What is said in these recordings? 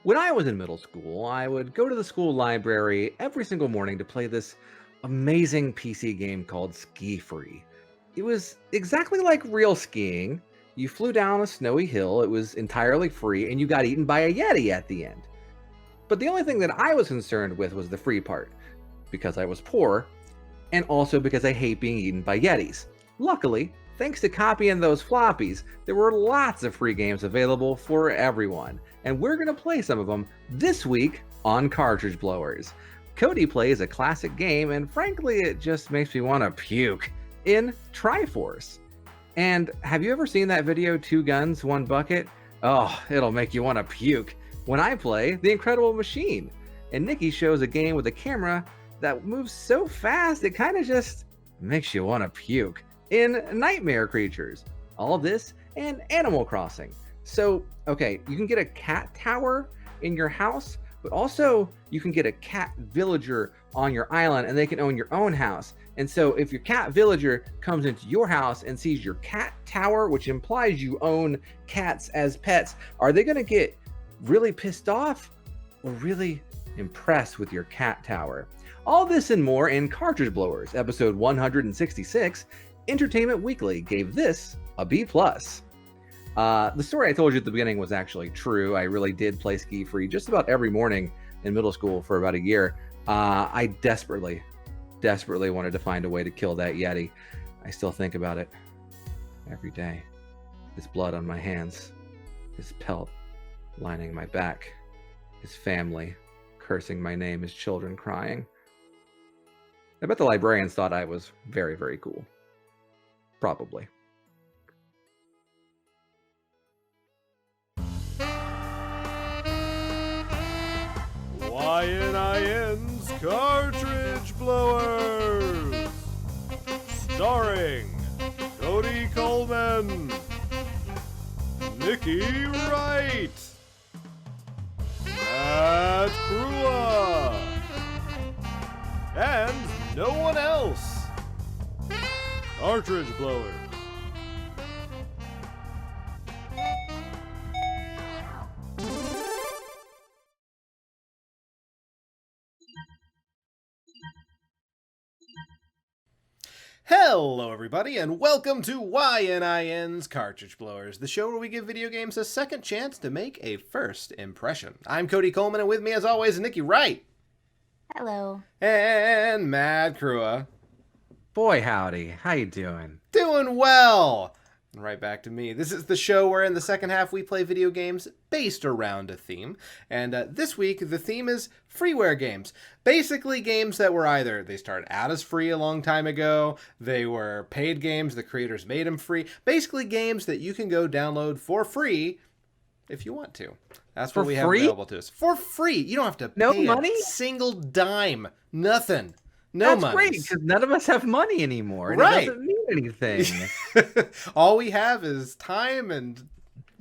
When I was in middle school, I would go to the school library every single morning to play this amazing PC game called Ski Free. It was exactly like real skiing. You flew down a snowy hill, it was entirely free, and you got eaten by a Yeti at the end. But the only thing that I was concerned with was the free part, because I was poor, and also because I hate being eaten by Yetis. Luckily, thanks to copying those floppies, there were lots of free games available for everyone, and we're going to play some of them this week on Cartridge Blowers. Cody plays a classic game, and frankly, it just makes me want to puke, in Triforce. And have you ever seen that video, 2 Guns, 1 Bucket? Oh, it'll make you want to puke. When I play The Incredible Machine, and Nikki shows a game with a camera that moves so fast, it kind of just makes you want to puke, in Nightmare Creatures. All this and Animal Crossing. So, okay, you can get a cat tower in your house, but also you can get a cat villager on your island and they can own your own house. And so if your cat villager comes into your house and sees your cat tower, which implies you own cats as pets, are they going to get really pissed off or really impressed with your cat tower? All this and more in Cartridge Blowers, episode 166. Entertainment Weekly gave this a B+. The story I told you at the beginning was actually true. I really did play Ski Free just about every morning in middle school for about a year. I desperately wanted to find a way to kill that Yeti. I still think about it every day. His blood on my hands, his pelt lining my back, his family cursing my name, his children crying. I bet the librarians thought I was very, very cool. Probably. YNIN's Cartridge Blowers, starring Cody Coleman, Nikki Wright, Matt Crua, and no one else. Cartridge Blowers. Hello everybody, and welcome to YNIN's Cartridge Blowers, the show where we give video games a second chance to make a first impression. I'm Cody Coleman, and with me as always, Nikki Wright. Hello. And Matt Crua. Boy, howdy. How you doing? Doing well. And right back to me. This is the show where in the second half we play video games based around a theme. And this week the theme is freeware games. Basically games that were either they started out as free a long time ago, they were paid games, the creators made them free. Basically games that you can go download for free if you want to. That's what we have available to us. For free. You don't have to pay money? a single dime. Nothing. No money. That's great, because none of us have money anymore. And right. It doesn't mean anything. All we have is time and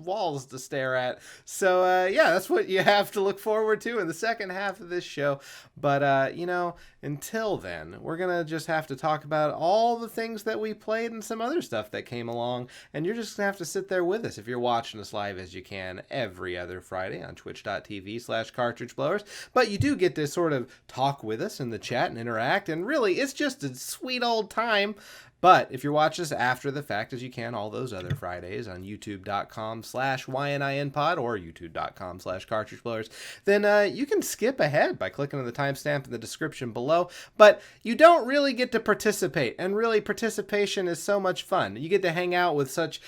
walls to stare at. So, yeah, that's what you have to look forward to in the second half of this show. But, you know, until then, we're going to just have to talk about all the things that we played and some other stuff that came along. And you're just going to have to sit there with us if you're watching us live as you can every other Friday on twitch.tv/cartridgeblowers. But you do get to sort of talk with us in the chat and interact. And really, it's just a sweet old time. But if you're watching us after the fact, as you can all those other Fridays on youtube.com/YNINpod or youtube.com/cartridgeblowers, then you can skip ahead by clicking on the timestamp in the description below. But you don't really get to participate, and really participation is so much fun. You get to hang out with such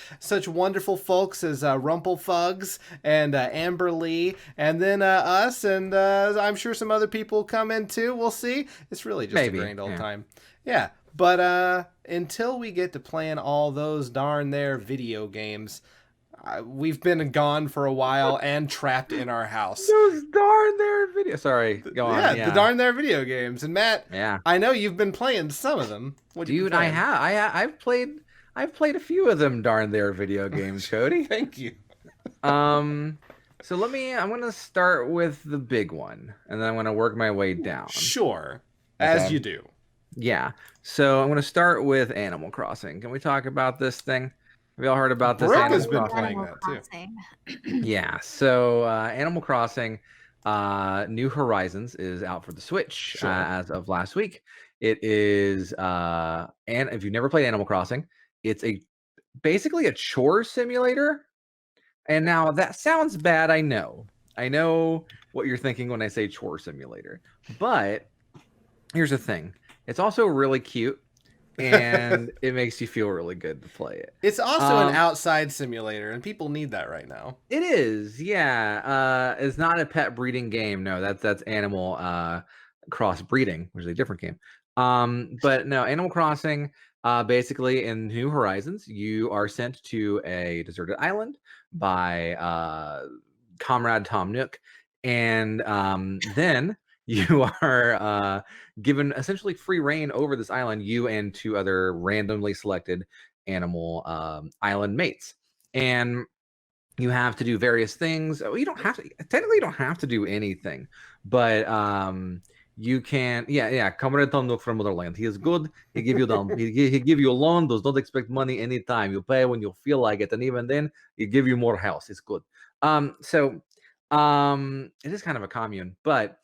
wonderful folks as Rumplefugs and Amber Lee, and then us, and I'm sure some other people come in too. We'll see. It's really just a grand old time. Yeah. But until we get to playing all those darn there video games, we've been gone for a while and trapped in our house. Those darn there video. Sorry, go on. Yeah, the darn there video games. And Matt, yeah, I know you've been playing some of them. Dude, I have. I've played a few of them darn there video games, Cody. Thank you. So I'm gonna start with the big one, and then I'm gonna work my way down. Sure, okay. As you do. Yeah. So I'm going to start with Animal Crossing. Can we talk about this thing? Have y'all heard about this Brooke Animal has been Crossing? playing Animal that too. Crossing. Yeah, so Animal Crossing New Horizons is out for the Switch Sure. as of last week. It is, and if you've never played Animal Crossing, it's basically a chore simulator. And now that sounds bad, I know. I know what you're thinking when I say chore simulator. But here's the thing. It's also really cute and it makes you feel really good to play it. It's also an outside simulator, and people need that right now. It is, yeah. It's not a pet breeding game. No, that's animal cross breeding, which is a different game. But no, Animal Crossing, basically in New Horizons, you are sent to a deserted island by comrade Tom Nook, and then you are given essentially free reign over this island, you and two other randomly selected animal island mates. And you have to do various things. You don't have to, technically you don't have to do anything, but you can, yeah, comrade Tom Nook from Motherland. He is good. He give you he give you a loan. Does not expect money anytime. You pay when you feel like it, and even then, he give you more house. It's good. So it is kind of a commune, but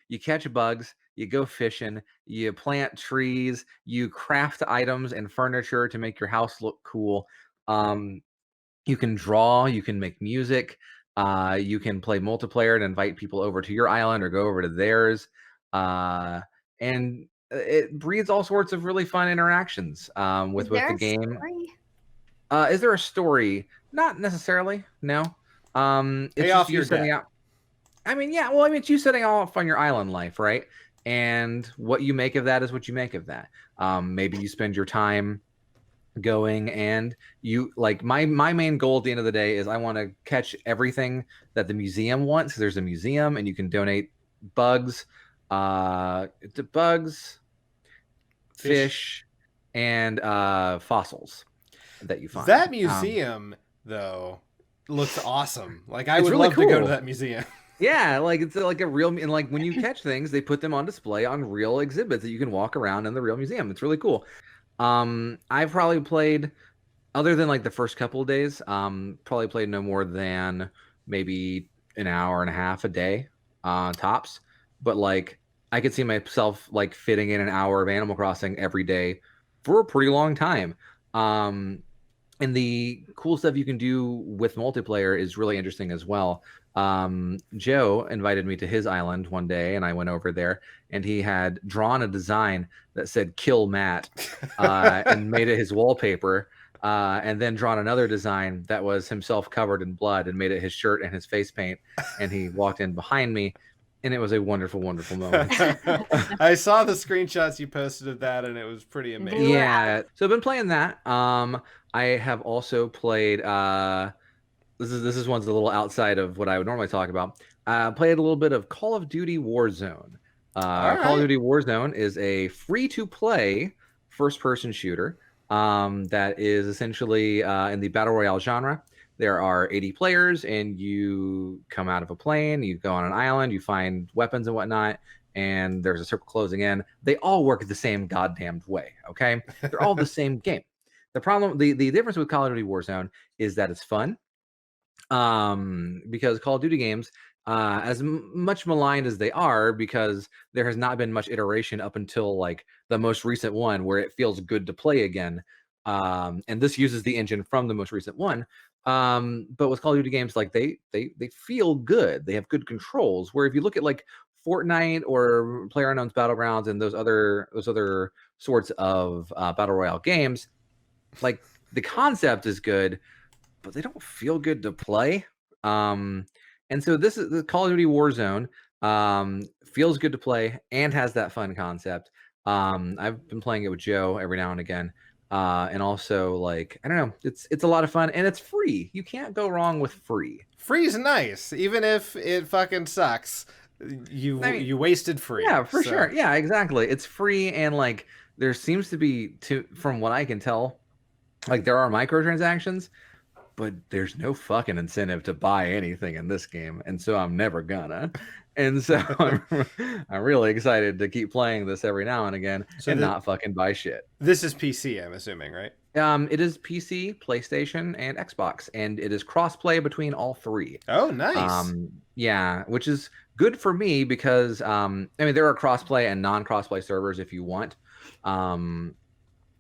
you catch bugs, you go fishing, you plant trees, you craft items and furniture to make your house look cool. You can draw, you can make music, you can play multiplayer and invite people over to your island or go over to theirs. And it breeds all sorts of really fun interactions with the game. Story? Is there a story? Not necessarily, no. It's Pay just off you your setting debt. out. I mean, yeah, well, I mean, it's you setting off on your island life, right? And what you make of that is what you make of that. Maybe you spend your time going and you like my main goal at the end of the day is I want to catch everything that the museum wants. There's a museum and you can donate bugs, fish, and fossils that you find. That museum, though, looks awesome. Like I It's would really love to go to cool. that museum. Yeah, like it's like a real, and like when you catch things, they put them on display on real exhibits that you can walk around in the real museum. It's really cool. I've probably played, other than like the first couple of days, probably played no more than maybe an hour and a half a day, tops. But like I could see myself like fitting in an hour of Animal Crossing every day for a pretty long time. And the cool stuff you can do with multiplayer is really interesting as well. Joe invited me to his island one day, and I went over there, and he had drawn a design that said "Kill Matt" and made it his wallpaper. And then drawn another design that was himself covered in blood and made it his shirt and his face paint. And he walked in behind me, and it was a wonderful, wonderful moment. I saw the screenshots you posted of that, and it was pretty amazing. Yeah, so I've been playing that. I have also played. This is one's a little outside of what I would normally talk about. Played a little bit of Call of Duty Warzone. Call of Duty Warzone is a free-to-play first-person shooter that is essentially in the battle royale genre. There are 80 players, and you come out of a plane, you go on an island, you find weapons and whatnot, and there's a circle closing in. They all work the same goddamned way, okay? They're all the same game. The difference with Call of Duty Warzone is that it's fun. Because Call of Duty games, as much maligned as they are, because there has not been much iteration up until like the most recent one where it feels good to play again. And this uses the engine from the most recent one. But with Call of Duty games, like they feel good. They have good controls. Where if you look at like Fortnite or PlayerUnknown's Battlegrounds and those other sorts of battle royale games, like the concept is good, but they don't feel good to play. And so this is the Call of Duty Warzone. Feels good to play and has that fun concept. I've been playing it with Joe every now and again. And also like, I don't know, it's a lot of fun and it's free. You can't go wrong with free. Free's nice, even if it fucking sucks. You wasted free. Yeah, for sure. Yeah, exactly. It's free, and like there seems to be, from what I can tell, like there are microtransactions, but there's no fucking incentive to buy anything in this game, and so I'm never gonna. And so I'm really excited to keep playing this every now and again and not fucking buy shit. This is PC, I'm assuming, right? It is PC, PlayStation, and Xbox, and it is crossplay between all three. Oh, nice. Yeah, which is good for me because I mean there are crossplay and non-crossplay servers if you want. Um,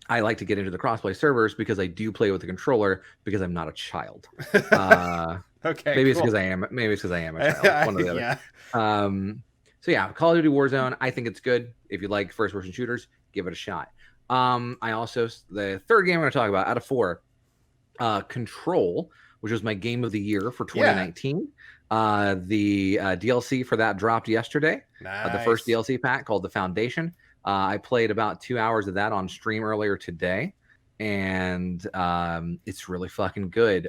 I like to get into the crossplay servers because I do play with the controller because I'm not a child. Uh, Okay, maybe it's because cool. I am. Maybe it's because I am a child. One or the other. Yeah. So yeah, Call of Duty Warzone. I think it's good. If you like first-person shooters, give it a shot. I also the third game I'm going to talk about out of four, Control, which was my game of the year for 2019. The DLC for that dropped yesterday. The first Nice. DLC pack called The Foundation. I played about 2 hours of that on stream earlier today, and it's really fucking good.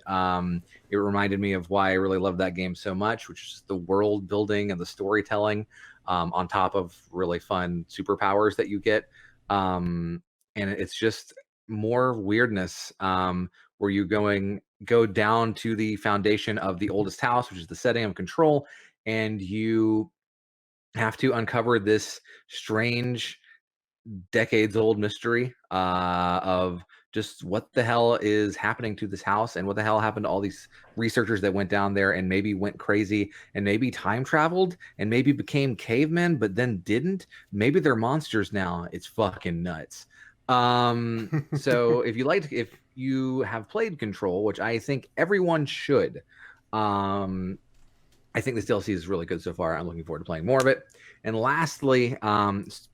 It reminded me of why I really love that game so much, which is the world building and the storytelling, on top of really fun superpowers that you get. And it's just more weirdness, where you go down to the foundation of the oldest house, which is the setting of Control, and you have to uncover this strange decades old mystery of just what the hell is happening to this house and what the hell happened to all these researchers that went down there and maybe went crazy and maybe time traveled and maybe became cavemen but then didn't. Maybe they're monsters now. It's fucking nuts. So if you have played Control, which I think everyone should, I think this DLC is really good so far. I'm looking forward to playing more of it. And lastly,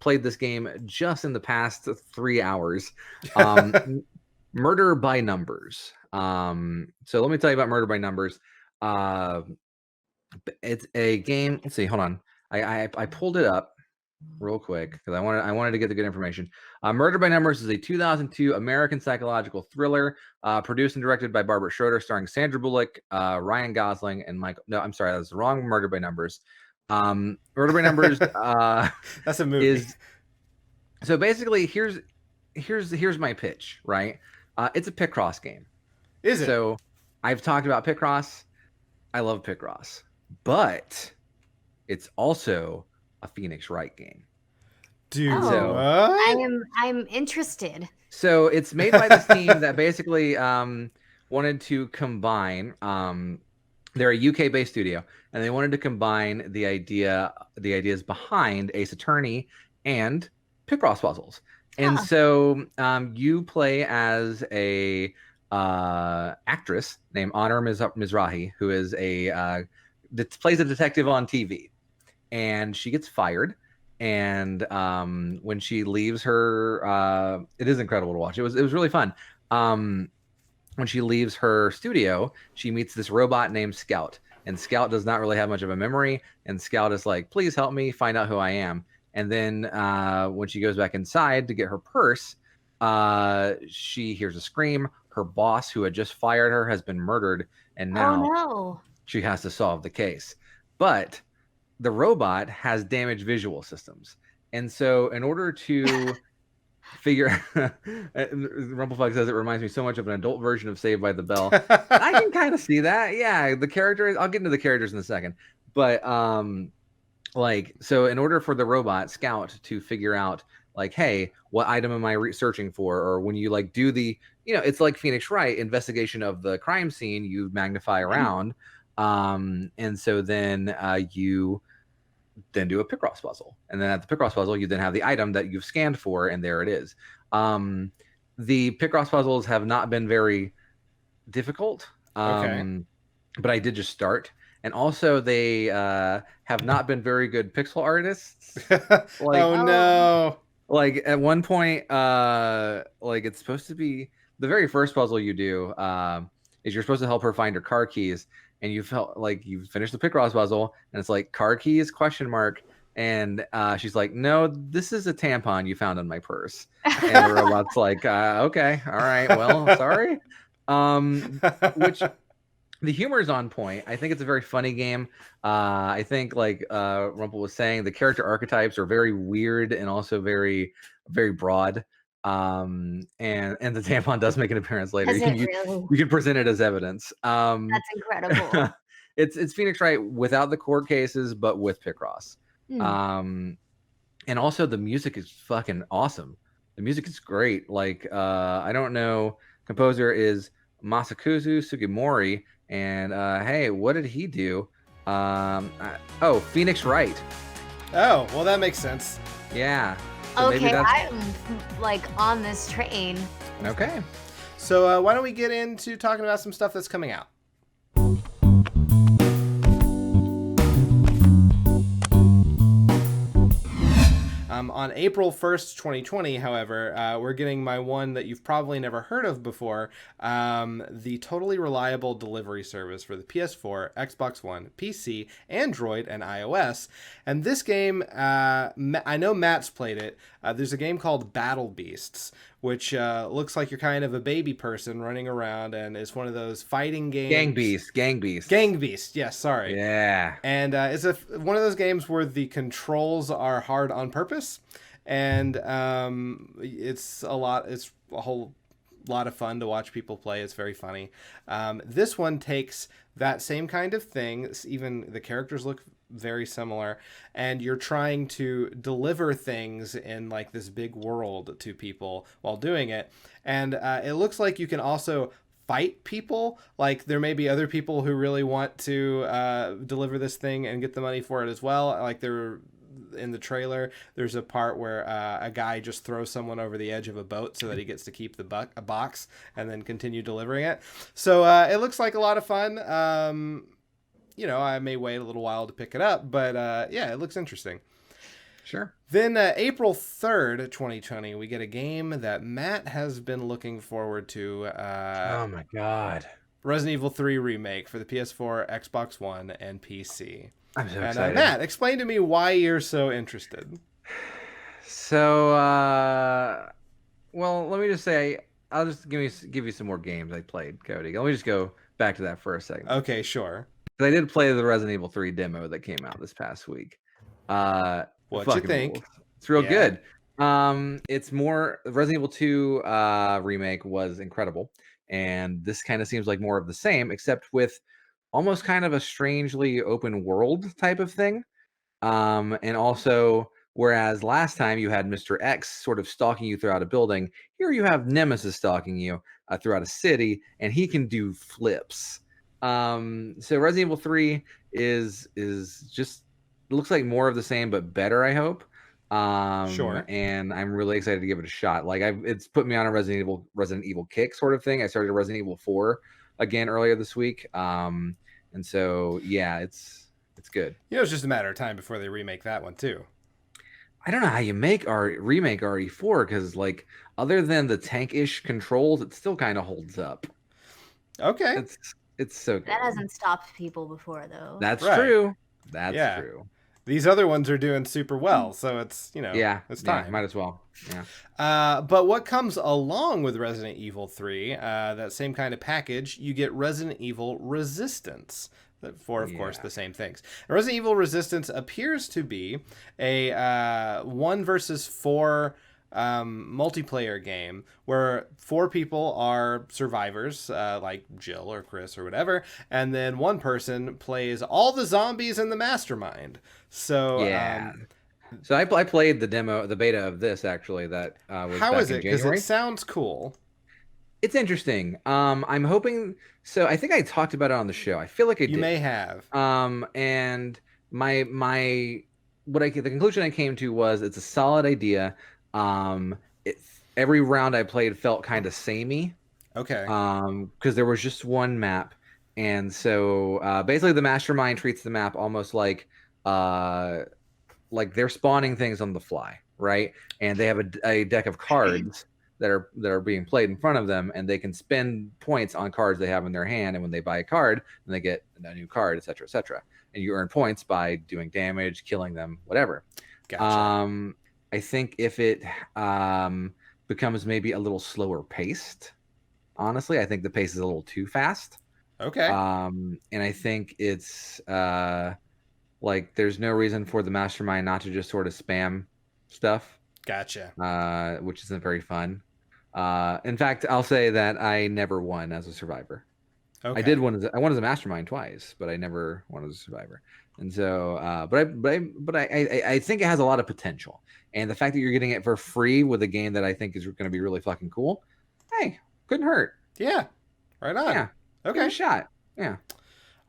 played this game just in the past 3 hours. Murder by Numbers. So let me tell you about Murder by Numbers. It's a game. Let's see. Hold on. I pulled it up real quick because I wanted to get the good information. Murder by Numbers is a 2002 American psychological thriller, produced and directed by Barbara Schroeder, starring Sandra Bullock, Ryan Gosling, and Michael. No, I'm sorry, that's the wrong Murder by Numbers. Murder by Numbers That's a movie. is so basically here's my pitch, right? It's a Picross game. Is it? So I've talked about Picross. I love Picross, but it's also a Phoenix Wright game. Dude, So- what? I'm interested. So it's made by this team that basically wanted to combine. They're a UK-based studio, and they wanted to combine the ideas behind Ace Attorney and Picross puzzles. And Huh. so you play as a actress named Honor Mizrahi, who is plays a detective on TV, and she gets fired. And when she leaves her, it is incredible to watch. It was really fun. When she leaves her studio, she meets this robot named Scout, and Scout does not really have much of a memory. And Scout is like, "Please help me find out who I am." And then when she goes back inside to get her purse, she hears a scream. Her boss, who had just fired her, has been murdered, and now Oh no. she has to solve the case. But the robot has damaged visual systems. And so in order to figure Rumpelfug says it reminds me so much of an adult version of Saved by the Bell. I can kind of see that. Yeah, the characters, I'll get into the characters in a second. But so in order for the robot Scout to figure out like, hey, what item am I searching for? Or when you like do the, it's like Phoenix Wright investigation of the crime scene, you magnify around. And so then you then do a Picross puzzle. And then at the Picross puzzle, you then have the item that you've scanned for, and there it is. The Picross puzzles have not been very difficult. Okay. But I did just start. And also they have not been very good pixel artists. Like, oh no. Like at one point, like it's supposed to be the very first puzzle you do is you're supposed to help her find her car keys, and you felt like you finished the Picross puzzle, and it's like car keys ? And she's like, "No, this is a tampon you found in my purse." And the robot's like, "Okay, all right, well, sorry." Which the humor is on point. I think it's a very funny game. I think, like Rumpel was saying, the character archetypes are very weird and also very, very broad. And the tampon does make an appearance later. Does it really? You can present it as evidence. That's incredible. It's Phoenix Wright without the court cases, but with Picross. And also the music is fucking awesome. The music is great. Like, I don't know, composer is Masakuzu Sugimori, and hey, what did he do? Oh, Phoenix Wright. Oh, well, that makes sense. Yeah. So maybe Okay, that's I'm like on this train. okay. So why don't we get into talking about some stuff that's coming out? On April 1st, 2020, however, we're getting my one that you've probably never heard of before, the totally reliable delivery service for the PS4, Xbox One, PC, Android, and iOS. And this game, I know Matt's played it. There's a game called Battle Beasts, which looks like you're kind of a baby person running around, and it's one of those fighting games. Gang Beast. Gang Beast, yes, sorry. Yeah. And it's one of those games where the controls are hard on purpose, and it's a whole lot of fun to watch people play. It's very funny. This one takes that same kind of thing. Even the characters look very similar, and you're trying to deliver things in like this big world to people while doing it. And it looks like you can also fight people. Like there may be other people who really want to deliver this thing and get the money for it as well. Like there in the trailer, there's a part where a guy just throws someone over the edge of a boat so that he gets to keep the a box and then continue delivering it. So it looks like a lot of fun. I may wait a little while to pick it up, but yeah, it looks interesting. Sure. Then April 3rd, 2020, we get a game that Matt has been looking forward to. Oh my god. Resident Evil 3 Remake for the PS4, Xbox One, and PC. I'm so and excited. Matt, explain to me why you're so interested. So, well, let me just say, I'll just give you some more games I played, Cody. Let me just go back to that for a second. Okay, sure. I did play the Resident Evil 3 demo that came out this past week. What you think? Rules. It's real good. It's more Resident Evil 2 remake was incredible, and this kind of seems like more of the same, except with almost kind of a strangely open world type of thing. And also, whereas last time you had Mr. X sort of stalking you throughout a building, here you have Nemesis stalking you throughout a city, and he can do flips. So Resident Evil 3 is just looks like more of the same but better, I hope. Sure. And I'm really excited to give it a shot. Like it's put me on a Resident Evil kick sort of thing. I started Resident Evil 4 again earlier this week. And so yeah, it's good. It's just a matter of time before they remake that one too. I don't know how you remake RE4 because like other than the tank-ish controls, it still kind of holds up. Okay. It's so good. That hasn't stopped people before, though. That's Right. true. That's true. These other ones are doing super well, so it's it's time. Yeah, might as well. Yeah. But what comes along with Resident Evil 3, that same kind of package, you get Resident Evil Resistance. For, of course, the same things. And Resident Evil Resistance appears to be a 1 versus 4 multiplayer game where 4 people are survivors, like Jill or Chris or whatever, and then one person plays all the zombies in the mastermind. So so I played the beta of this actually. That was how back is in it? Because January. it sounds cool. It's interesting. I'm hoping. So I think I talked about it on the show. I feel like I did. You may have. And the conclusion I came to was it's a solid idea. Every round I played felt kind of samey. Okay. Because there was just one map, and so basically the mastermind treats the map almost like they're spawning things on the fly, right? And they have a deck of cards that are being played in front of them, and they can spend points on cards they have in their hand. And when they buy a card, then they get a new card, etc., etc. And you earn points by doing damage, killing them, whatever. Gotcha. I think if it becomes maybe a little slower paced, honestly, I think the pace is a little too fast. Okay. And I think it's like there's no reason for the mastermind not to just sort of spam stuff. Gotcha. Which isn't very fun. In fact, I'll say that I never won as a survivor. Okay. I won as a mastermind twice, but I never won as a survivor. And so, I think it has a lot of potential. And the fact that you're getting it for free with a game that I think is going to be really fucking cool, hey, couldn't hurt. Yeah, right on. Yeah, give it Okay. a shot. Yeah.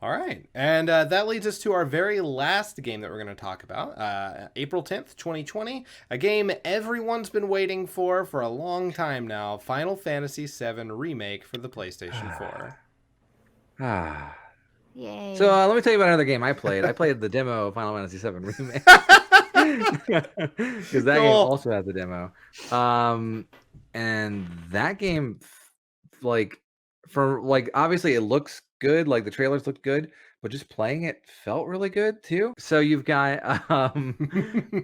All right. And that leads us to our very last game that we're going to talk about. April 10th, 2020. A game everyone's been waiting for a long time now. Final Fantasy VII Remake for the PlayStation 4. Ah. Yay. So let me tell you about another game I played. I played the demo of Final Fantasy VII Remake. Because that game also has the demo. And that game, obviously it looks good, like the trailers looked good, but just playing it felt really good too. So you've got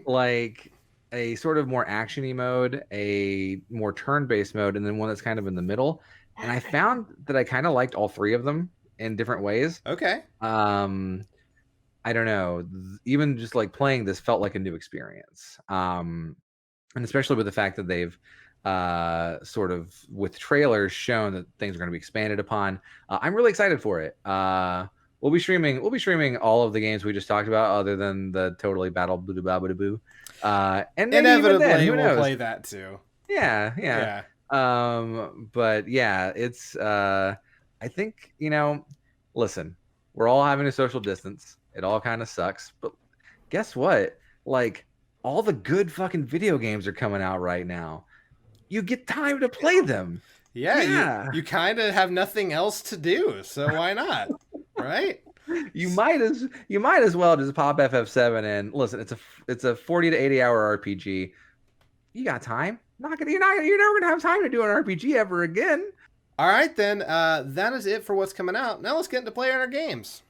like a sort of more actiony mode, a more turn-based mode, and then one that's kind of in the middle. And I found that I kind of liked all three of them in different ways. Okay. I don't know. Even just like playing this felt like a new experience. And especially with the fact that they've sort of with trailers shown that things are going to be expanded upon. I'm really excited for it. We'll be streaming all of the games we just talked about, other than the totally battle boo boo. And inevitably then, who we'll knows? play that too. Yeah. But yeah, it's I think, listen, we're all having a social distance. It all kind of sucks, but guess what? Like, all the good fucking video games are coming out right now. You get time to play them. Yeah. You kind of have nothing else to do, so why not? Right? You might as well just pop FF7 and listen. It's a 40 to 80 hour RPG. You got time. You're never gonna have time to do an RPG ever again. All right, then. That is it for what's coming out. Now let's get into playing our games.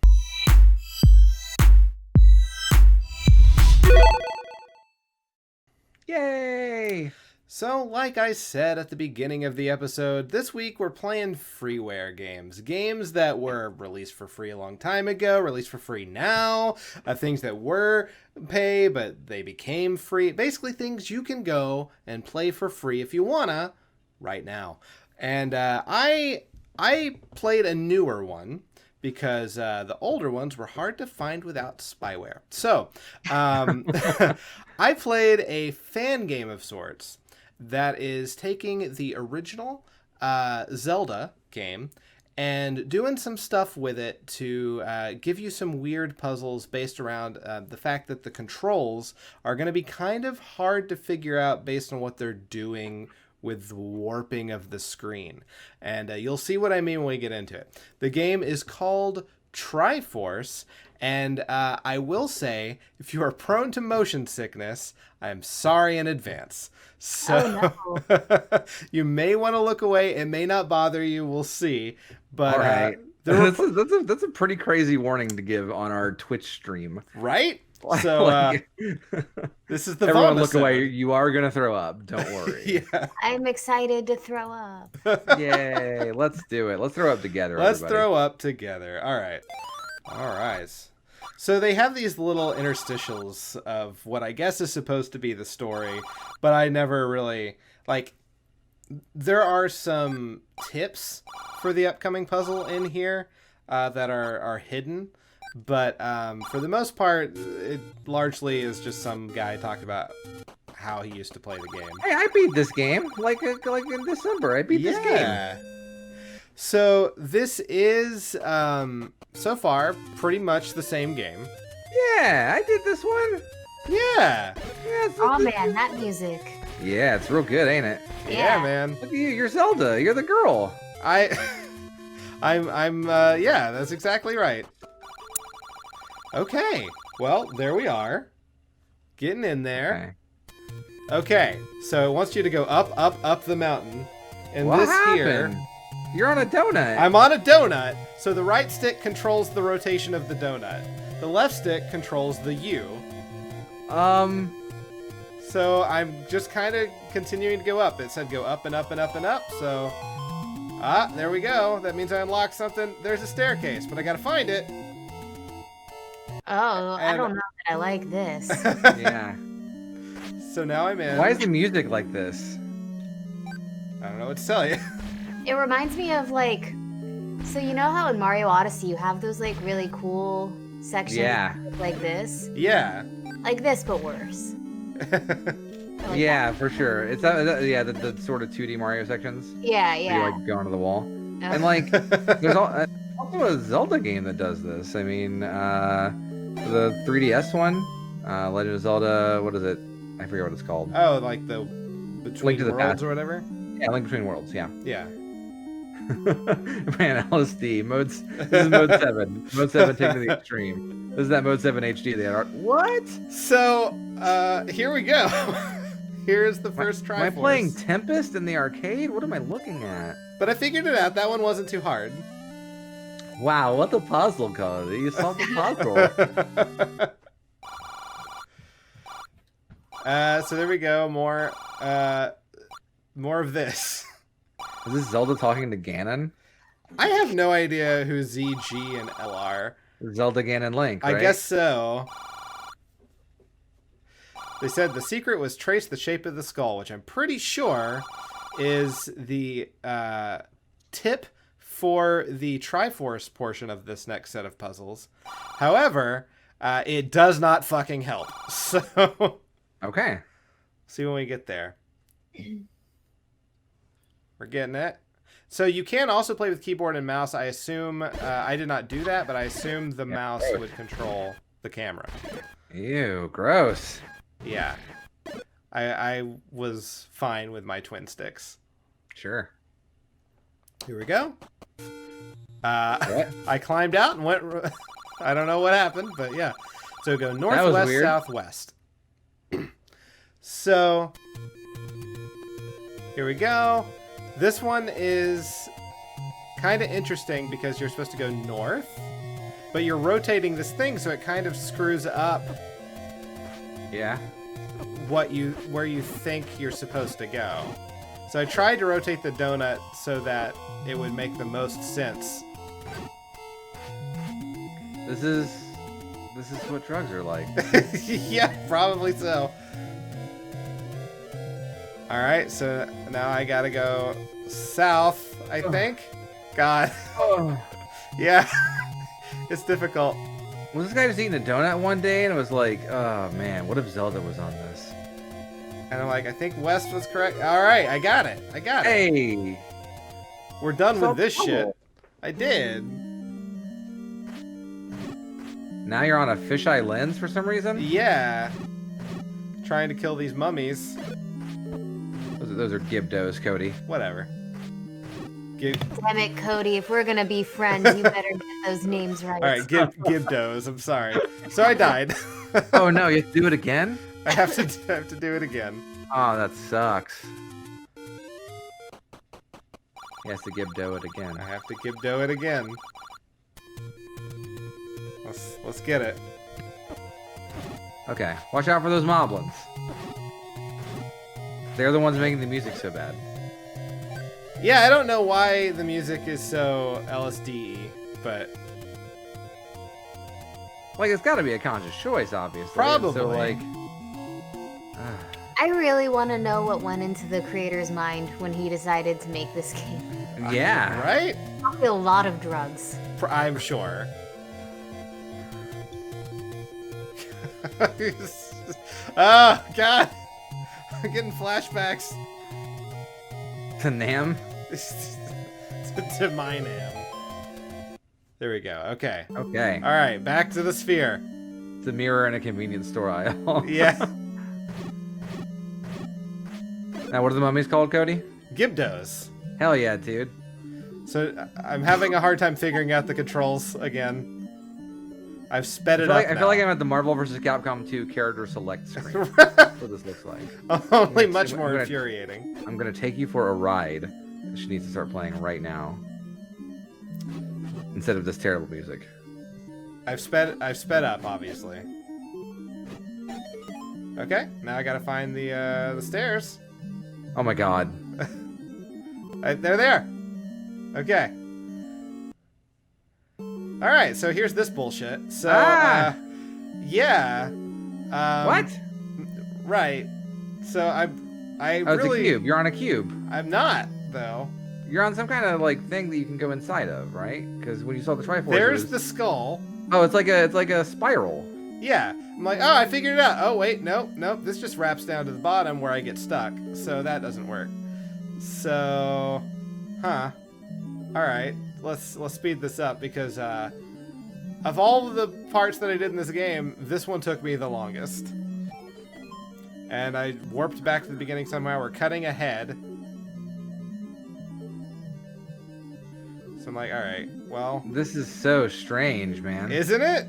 Yay! So, like I said at the beginning of the episode, this week we're playing freeware games. Games that were released for free a long time ago, released for free now, things that were pay, but they became free. Basically, things you can go and play for free if you wanna right now. And I played a newer one because the older ones were hard to find without spyware. So, I played a fan game of sorts that is taking the original Zelda game and doing some stuff with it to give you some weird puzzles based around the fact that the controls are going to be kind of hard to figure out based on what they're doing with the warping of the screen. And you'll see what I mean when we get into it. The game is called Triforce, and I will say, if you are prone to motion sickness, I'm sorry in advance. So no. You may want to look away. It may not bother you. We'll see. But all right. That's a pretty crazy warning to give on our Twitch stream. Right? So this is the everyone look away. You are gonna throw up. Don't worry. Yeah. I'm excited to throw up. Yay! Let's do it. Let's throw up together. Let's everybody. throw up together. All right. So they have these little interstitials of what I guess is supposed to be the story, but I never really like. There are some tips for the upcoming puzzle in here that are hidden. But for the most part, it largely is just some guy talking about how he used to play the game. Hey, I beat this game like in December. I beat this game. So this is so far pretty much the same game. Yeah, I did this one. Yeah. Oh man, that music. Yeah, it's real good, ain't it? Yeah, man. Look at you. You're Zelda. You're the girl. I'm yeah, that's exactly right. Okay, well, there we are. Getting in there. Okay, so it wants you to go up the mountain. And what this happened? here... You're on a donut. I'm on a donut, so the right stick controls the rotation of the donut. The left stick controls the U. So I'm just kind of continuing to go up. It said go up and up and up and up, so... Ah, there we go. That means I unlocked something. There's a staircase, but I gotta find it. Oh, I don't know that I like this. Yeah. So now I'm in. Why is the music like this? I don't know what to tell you. It reminds me of like, so you know how in Mario Odyssey you have those like really cool section. Yeah. Like this. Yeah. Like this, but worse. Like Yeah, for sure. It's yeah, the sort of 2D Mario sections. Yeah, Where you yeah. like go onto the wall. Oh. And like, there's also a Zelda game that does this. I mean, the 3DS one, Legend of Zelda. What is it? I forget what it's called. Oh, like the Between Link to the Worlds Past. or whatever? Yeah, Link Between Worlds. Yeah. Yeah. Man, LSD modes. This is mode 7. Mode 7 taken to the extreme. This is that mode 7 HD. They are what? So, here we go. Here's the first Triforce. Am I playing Tempest in the arcade? What am I looking at? But I figured it out. That one wasn't too hard. Wow, what the puzzle, Cody? You solved the puzzle. So there we go. More of this. Is this Zelda talking to Ganon? I have no idea who Z, G, and L are. Zelda, Ganon, Link, right? I guess so. They said the secret was trace the shape of the skull, which I'm pretty sure is the tip for the Triforce portion of this next set of puzzles. However, it does not fucking help. So, Okay. see when we get there. We're getting it. So you can also play with keyboard and mouse. I assume, I did not do that, but I assume the mouse would control the camera. Ew, gross. Yeah. I was fine with my twin sticks. Sure. Here we go. What? I climbed out and went... I don't know what happened, but yeah. So go was northwest, weird. southwest. So, here we go. This one is kind of interesting because you're supposed to go north, but you're rotating this thing, so it kind of screws up Yeah. where you think you're supposed to go. So I tried to rotate the donut so that it would make the most sense. This is what drugs are like. Yeah, probably so. Alright, so now I gotta go south, I think. God. Oh. Yeah. It's difficult. Was this guy just eating a donut one day and it was like, oh man, what if Zelda was on this? And I'm like, I think west was correct. Alright, I got it. Hey! We're done with Solved the this shit. puzzle. I did. Now you're on a fisheye lens for some reason? Yeah. Trying to kill these mummies. Those are Gibdos, Cody. Whatever. Damn it, Cody. If we're gonna be friends, you better get those names right. Alright, Gibdos. I'm sorry. So I died. Oh no, you have to do it again? I have to do it again. Oh, that sucks. He has to Gibdo it again. I have to Gibdo it again. Let's get it. Okay, watch out for those moblins. They're the ones making the music so bad. Yeah, I don't know why the music is so LSD, but Like, it's gotta be a conscious choice, obviously. Probably. So, like... I really want to know what went into the creator's mind when he decided to make this game. yeah. right? Probably a lot of drugs. I'm sure. Oh, God. I'm getting flashbacks To Nam? to my name. There we go. Okay. Okay. All right, back to the sphere. It's a mirror in a convenience store aisle. Yeah. Now, what are the mummies called, Cody? Gibdos. Hell yeah, dude. So I'm having a hard time figuring out the controls again. I've sped it up I feel like I'm at the Marvel vs. Capcom 2 character select screen. That's what this looks like. Only I'm much gonna- more I'm gonna- infuriating. I'm gonna take you for a ride. She needs to start playing right now. Instead of this terrible music. I've sped up, obviously. Okay, now I gotta find the stairs. Oh my god. They're there. Okay. All right, so here's this bullshit. So, yeah. What? Right. So I Oh, it's really. a cube. You're on a cube. I'm not though. You're on some kind of like thing that you can go inside of, right? Because when you saw the Triforce, There's the skull. Oh, it's like a spiral. Yeah. I'm like, oh, I figured it out. Oh, wait, nope. This just wraps down to the bottom where I get stuck. So that doesn't work. So, huh. All right. Let's speed this up because of all of the parts that I did in this game, this one took me the longest. And I warped back to the beginning somehow. We're cutting ahead. So I'm like, all right, well. This is so strange, man. Isn't it?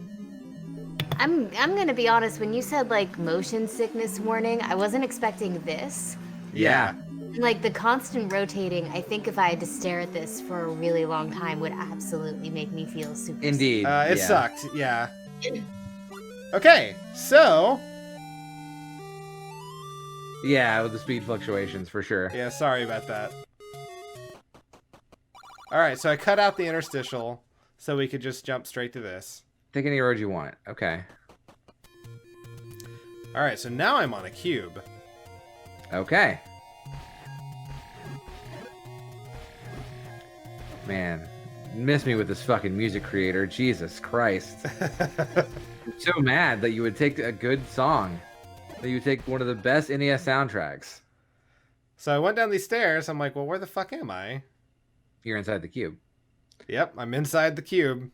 I'm gonna be honest. When you said like motion sickness warning, I wasn't expecting this. Yeah. Like the constant rotating, I think if I had to stare at this for a really long time would absolutely make me feel super sick. Indeed. It sucked, yeah. Okay, so. Yeah, with the speed fluctuations, for sure. Yeah, sorry about that. Alright, so I cut out the interstitial so we could just jump straight to this. Take any road you want. Okay. Alright, so now I'm on a cube. Okay. Man, miss me with this fucking music creator. Jesus Christ. I'm so mad that you would take a good song. That you would take one of the best NES soundtracks. So I went down these stairs. I'm like, well, where the fuck am I? You're inside the cube. Yep, I'm inside the cube.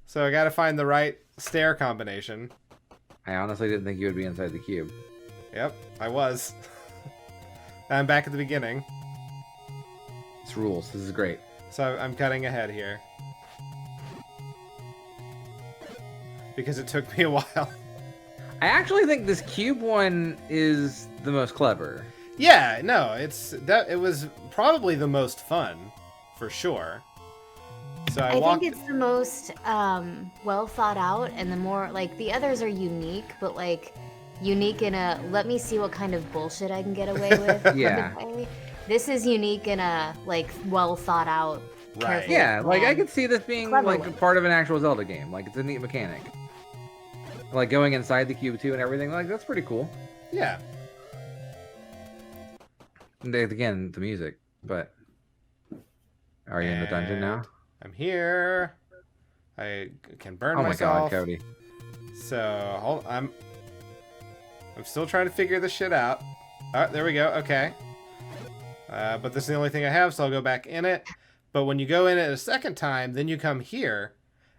So I gotta find the right stair combination. I honestly didn't think you would be inside the cube. Yep, I was. I'm back at the beginning. This rules. This is great. So I'm cutting ahead here. Because it took me a while. I actually think this cube one is the most clever. Yeah, no, it was probably the most fun, for sure. So I think it's the most well thought out, and the more like the others are unique, but like unique in a let me see what kind of bullshit I can get away with. Yeah. This is unique in a like well thought out. Right. Yeah, like I could see this being Clever like one. part of an actual Zelda game. Like it's a neat mechanic. Like going inside the cube too and everything. Like that's pretty cool. Yeah. And again, the music. But are you in the dungeon now? I'm here. I can burn Oh my myself. god, Cody. So I'm still trying to figure this shit out. Oh, there we go. Okay. But this is the only thing I have, so I'll go back in it. But when you go in it a second time, then you come here,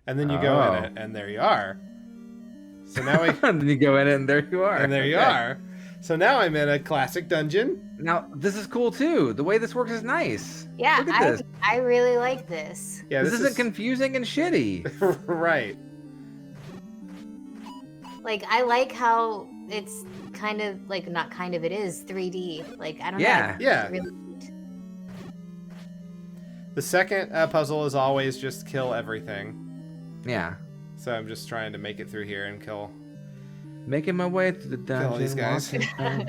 and then you go in it, and there you are. So now we. And then you go in it, and there you are. And there you are. So now I'm in a classic dungeon. Now this is cool too. The way this works is nice. Yeah, Look at this. I really like this. Yeah, this isn't confusing and shitty. Right. Like I like how it's kind of like not kind of it is 3D. Like I don't Yeah. know. Yeah. It's really neat. The second puzzle is always just kill everything. Yeah. So I'm just trying to make it through here and kill. Making my way through the dungeon. all these guys. walking through.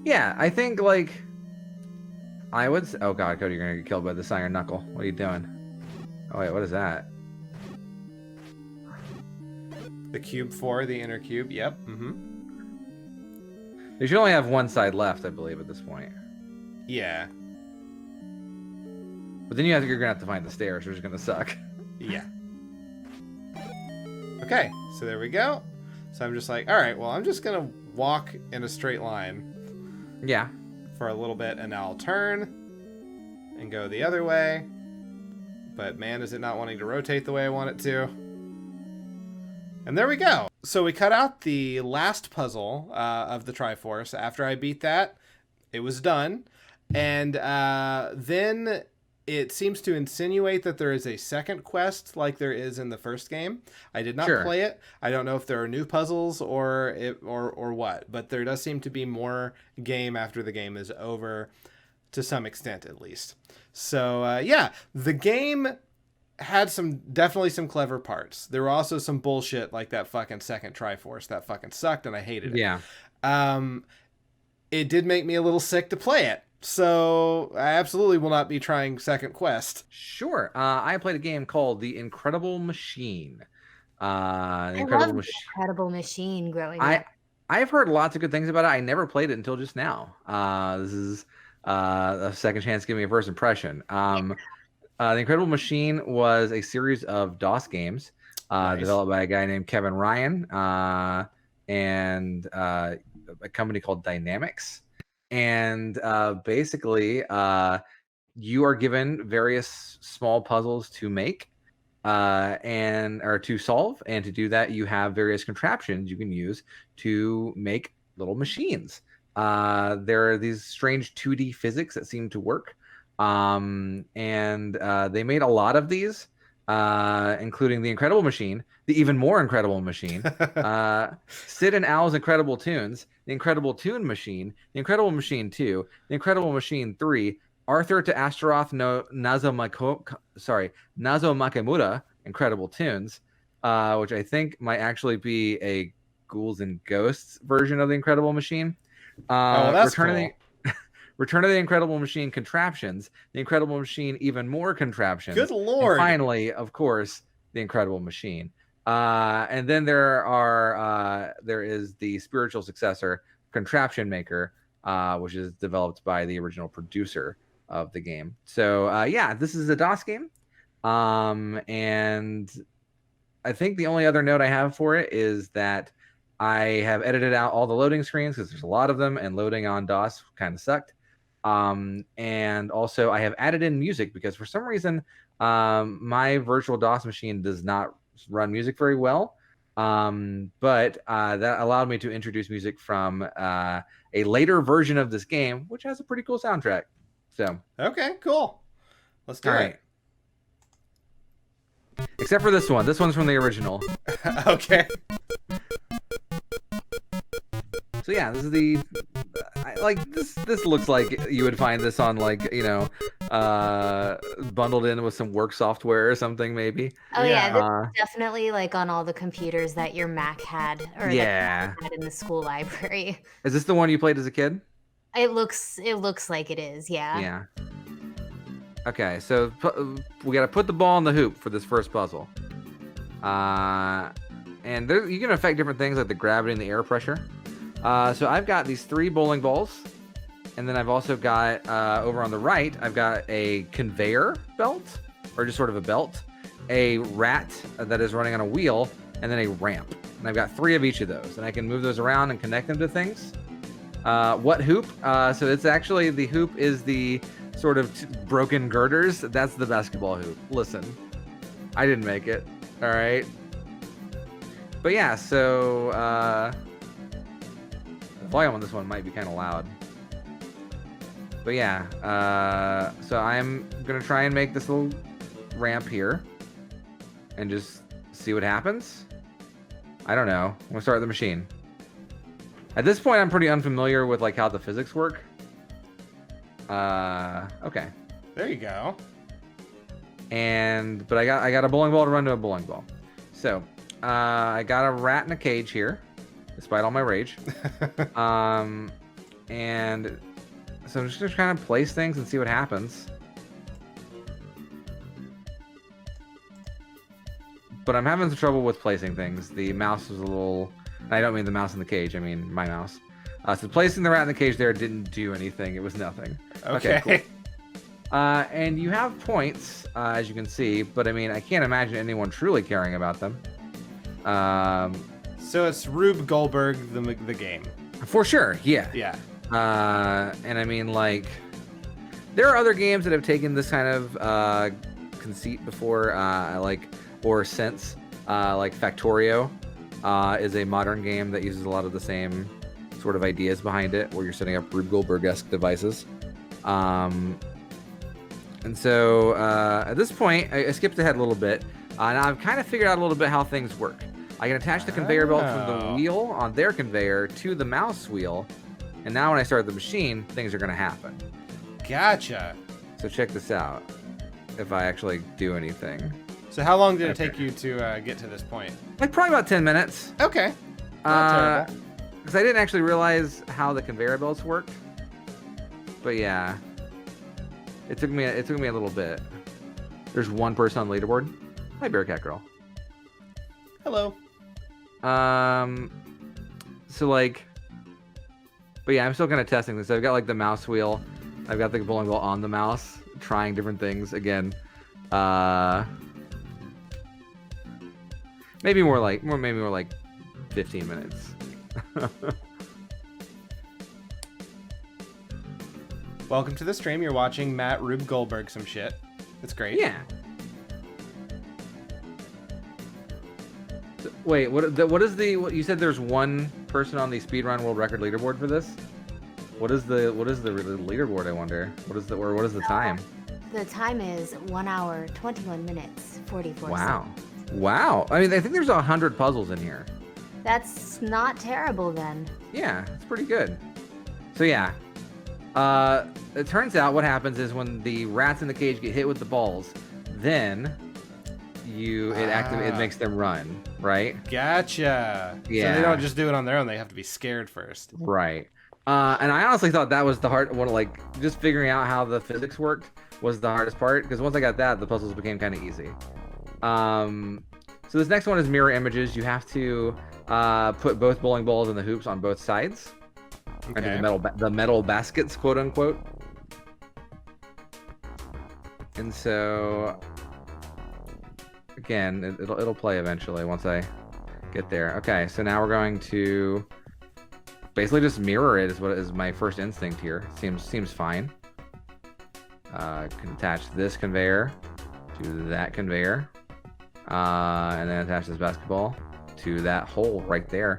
Yeah, I think like I would. Oh god, Cody, you're gonna get killed by this iron knuckle. What are you doing? Oh wait, what is that? The cube 4, the inner cube. Yep. Mm-hmm. You should only have one side left, I believe, at this point. Yeah. But then you're gonna have to find the stairs, which is gonna suck. Yeah. Okay, so there we go. So I'm just like, all right, well, I'm just gonna walk in a straight line Yeah. for a little bit, and now I'll turn and go the other way. But man, is it not wanting to rotate the way I want it to. And there we go. So we cut out the last puzzle of the Triforce. After I beat that, it was done. And then it seems to insinuate that there is a second quest like there is in the first game. I did not play it. I don't know if there are new puzzles or what, but there does seem to be more game after the game is over, to some extent at least. So yeah, the game had definitely some clever parts. There were also some bullshit like that fucking second Triforce that fucking sucked and I hated it. Yeah. It did make me a little sick to play it. So I absolutely will not be trying second quest. Sure. I played a game called The Incredible Machine. I love the Incredible Machine growing up. I've heard lots of good things about it. I never played it until just now. This is a second chance to give me a first impression. The Incredible Machine was a series of DOS games Nice. developed by a guy named Kevin Ryan and a company called Dynamics. And basically, you are given various small puzzles to make or to solve. And to do that, you have various contraptions you can use to make little machines. There are these strange 2D physics that seem to work. And they made a lot of these, including the Incredible Machine, the even more Incredible Machine, Sid and Al's Incredible Tunes, the Incredible Tune Machine, the Incredible Machine 2, the Incredible Machine 3, Arthur to Astaroth no Nazo Makemura, Incredible Tunes, which I think might actually be a Ghouls and Ghosts version of the Incredible Machine. That's cool. Return of the Incredible Machine Contraptions, the Incredible Machine Even More Contraptions. Good Lord. And finally, of course, the Incredible Machine. And then there is the spiritual successor, Contraption Maker, which is developed by the original producer of the game. So this is a DOS game. And I think the only other note I have for it is that I have edited out all the loading screens because there's a lot of them, and loading on DOS kind of sucked. And also I have added in music because for some reason my virtual DOS machine does not run music very well. But that allowed me to introduce music from a later version of this game, which has a pretty cool soundtrack. So okay, cool. Let's do it. Except for this one. This one's from the original. Okay. So yeah, this is the this looks like you would find this on bundled in with some work software or something maybe. Oh yeah, this is definitely like on all the computers that your Mac had or that your Mac had in the school library. Is this the one you played as a kid? It looks like it is, yeah. Yeah. Okay, so we got to put the ball in the hoop for this first puzzle. And you can affect different things like the gravity and the air pressure. So I've got these 3 bowling balls, and then I've also got over on the right, I've got a conveyor belt, or just sort of a belt, a rat that is running on a wheel, and then a ramp. And I've got 3 of each of those, and I can move those around and connect them to things. What hoop? So it's actually, the hoop is the sort of broken girders. That's the basketball hoop. Listen, I didn't make it. All right. But yeah, so the volume on this one might be kind of loud. But yeah, so I'm going to try and make this little ramp here and just see what happens. I don't know. I'm going to start the machine. At this point, I'm pretty unfamiliar with like how the physics work. Okay. There you go. But I got a bowling ball to run to a bowling ball. So I got a rat in a cage here, despite all my rage. And so I'm just gonna kind of place things and see what happens. But I'm having some trouble with placing things. The mouse was a little... I don't mean the mouse in the cage, I mean my mouse. So placing the rat in the cage there didn't do anything. It was nothing. Okay, cool. And you have points, as you can see, but I mean, I can't imagine anyone truly caring about them. So it's Rube Goldberg, the game. For sure, yeah. Yeah. And I mean, like, there are other games that have taken this kind of conceit before, or since, like Factorio is a modern game that uses a lot of the same sort of ideas behind it, where you're setting up Rube Goldberg-esque devices. And so at this point, I skipped ahead a little bit. Now I've kind of figured out a little bit how things work. I can attach the conveyor belt from the wheel on their conveyor to the mouse wheel. And now when I start the machine, things are going to happen. Gotcha. So check this out. If I actually do anything. So how long did it take you to get to this point? Like probably about 10 minutes. Okay. Not terrible. Because I didn't actually realize how the conveyor belts worked. But yeah. It took me a little bit. There's one person on the leaderboard. Hi, Bearcat Girl. Hello. So like, but yeah, I'm still kind of testing this. I've got like the mouse wheel I've got the bowling ball on the mouse, trying different things again. Maybe more like 15 minutes. Welcome to the stream. You're watching Matt Rube Goldberg some shit. It's great. Yeah. So, wait, what you said? There's one person on the speedrun world record leaderboard for this. What is the leaderboard? I wonder. What is the time? The time is 1 hour, 21 minutes, 44 Wow. seconds. Wow. I mean, I think there's 100 puzzles in here. That's not terrible then. Yeah, it's pretty good. So yeah, it turns out what happens is when the rats in the cage get hit with the balls, then it makes them run, right? Gotcha. Yeah. So they don't just do it on their own. They have to be scared first. Right. And I honestly thought that was the hard one. Like just figuring out how the physics worked was the hardest part, because once I got that, the puzzles became kind of easy. So this next one is mirror images. You have to put both bowling balls in the hoops on both sides. Okay. Under the metal baskets, quote unquote. And so, again, it'll play eventually once I get there. Okay, so now we're going to basically just mirror it. Is what is my first instinct here. Seems fine. Can attach this conveyor to that conveyor, and then attach this basketball to that hole right there.